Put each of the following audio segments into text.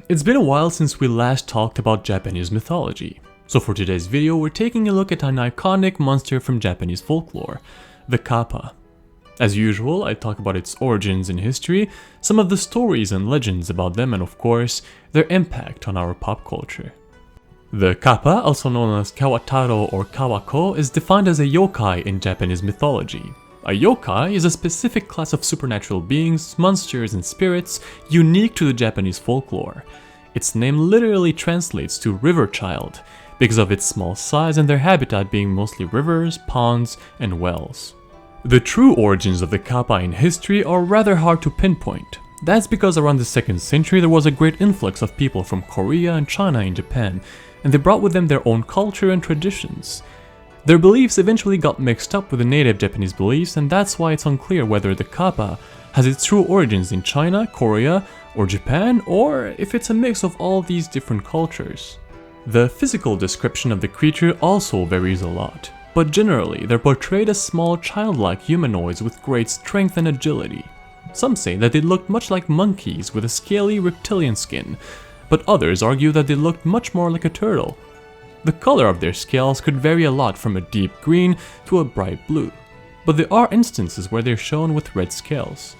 It's been a while since we last talked about Japanese mythology, so for today's video we're taking a look at an iconic monster from Japanese folklore, the Kappa. As usual, I talk about its origins in history, some of the stories and legends about them, and of course, their impact on our pop culture. The Kappa, also known as Kawataro or Kawako, is defined as a yokai in Japanese mythology. A yokai is a specific class of supernatural beings, monsters, and spirits unique to the Japanese folklore. Its name literally translates to river child, because of its small size and their habitat being mostly rivers, ponds, and wells. The true origins of the Kappa in history are rather hard to pinpoint. That's because around the 2nd century there was a great influx of people from Korea and China in Japan, and they brought with them their own culture and traditions. Their beliefs eventually got mixed up with the native Japanese beliefs, and that's why it's unclear whether the Kappa has its true origins in China, Korea, or Japan, or if it's a mix of all these different cultures. The physical description of the creature also varies a lot, but generally they're portrayed as small childlike humanoids with great strength and agility. Some say that they looked much like monkeys with a scaly reptilian skin, but others argue that they looked much more like a turtle. The color of their scales could vary a lot from a deep green to a bright blue, but there are instances where they're shown with red scales.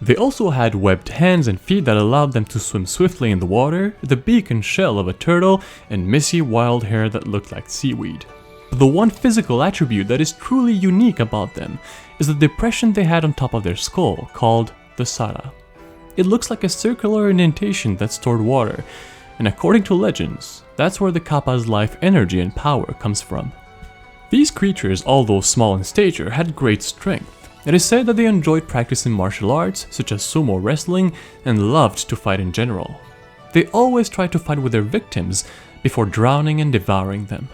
They also had webbed hands and feet that allowed them to swim swiftly in the water, the beak and shell of a turtle, and messy wild hair that looked like seaweed. But the one physical attribute that is truly unique about them is the depression they had on top of their skull, called the Sara. It looks like a circular indentation that stored water, and according to legends, that's where the Kappa's life energy and power comes from. These creatures, although small in stature, had great strength. It is said that they enjoyed practicing martial arts, such as sumo wrestling, and loved to fight in general. They always tried to fight with their victims before drowning and devouring them.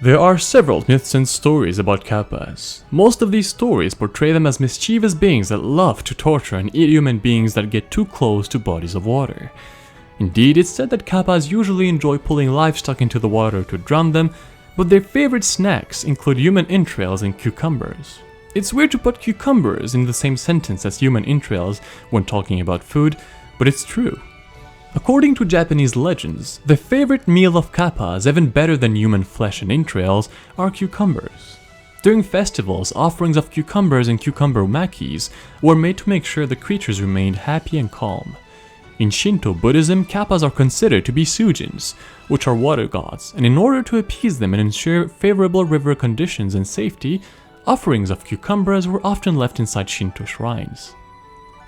There are several myths and stories about Kappas. Most of these stories portray them as mischievous beings that love to torture and eat human beings that get too close to bodies of water. Indeed, it's said that Kappas usually enjoy pulling livestock into the water to drown them, but their favorite snacks include human entrails and cucumbers. It's weird to put cucumbers in the same sentence as human entrails when talking about food, but it's true. According to Japanese legends, the favorite meal of Kappas, even better than human flesh and entrails, are cucumbers. During festivals, offerings of cucumbers and cucumber makis were made to make sure the creatures remained happy and calm. In Shinto Buddhism, Kappas are considered to be sujins, which are water gods, and in order to appease them and ensure favorable river conditions and safety, offerings of cucumbers were often left inside Shinto shrines.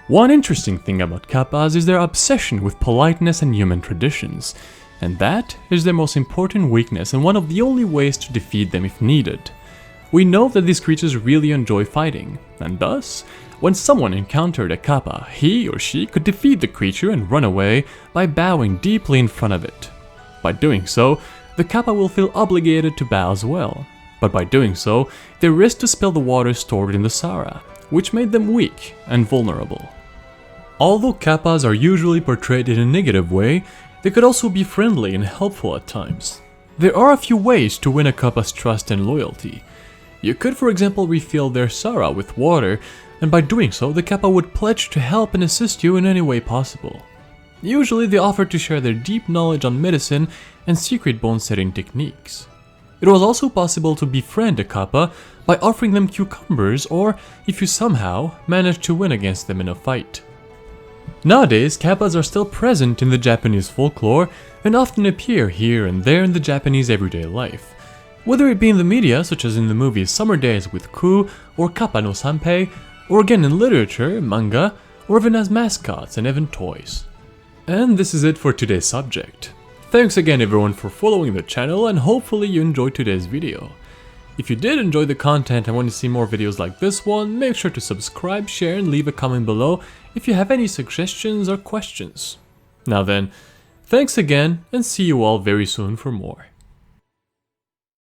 One interesting thing about Kappas is their obsession with politeness and human traditions, and that is their most important weakness and one of the only ways to defeat them if needed. We know that these creatures really enjoy fighting, and thus, when someone encountered a Kappa, he or she could defeat the creature and run away by bowing deeply in front of it. By doing so, the Kappa will feel obligated to bow as well, but by doing so, they risk to spill the water stored in the Sara, which made them weak and vulnerable. Although Kappas are usually portrayed in a negative way, they could also be friendly and helpful at times. There are a few ways to win a Kappa's trust and loyalty. You could, for example, refill their Sara with water, and by doing so, the Kappa would pledge to help and assist you in any way possible. Usually, they offer to share their deep knowledge on medicine and secret bone-setting techniques. It was also possible to befriend a Kappa by offering them cucumbers, or if you somehow managed to win against them in a fight. Nowadays, Kappas are still present in the Japanese folklore and often appear here and there in the Japanese everyday life. Whether it be in the media, such as in the movies Summer Days with Ku or Kappa no Sanpei, or again in literature, manga, or even as mascots and even toys. And this is it for today's subject. Thanks again everyone for following the channel, and hopefully you enjoyed today's video. If you did enjoy the content and want to see more videos like this one, make sure to subscribe, share, and leave a comment below if you have any suggestions or questions. Now then, thanks again, and see you all very soon for more.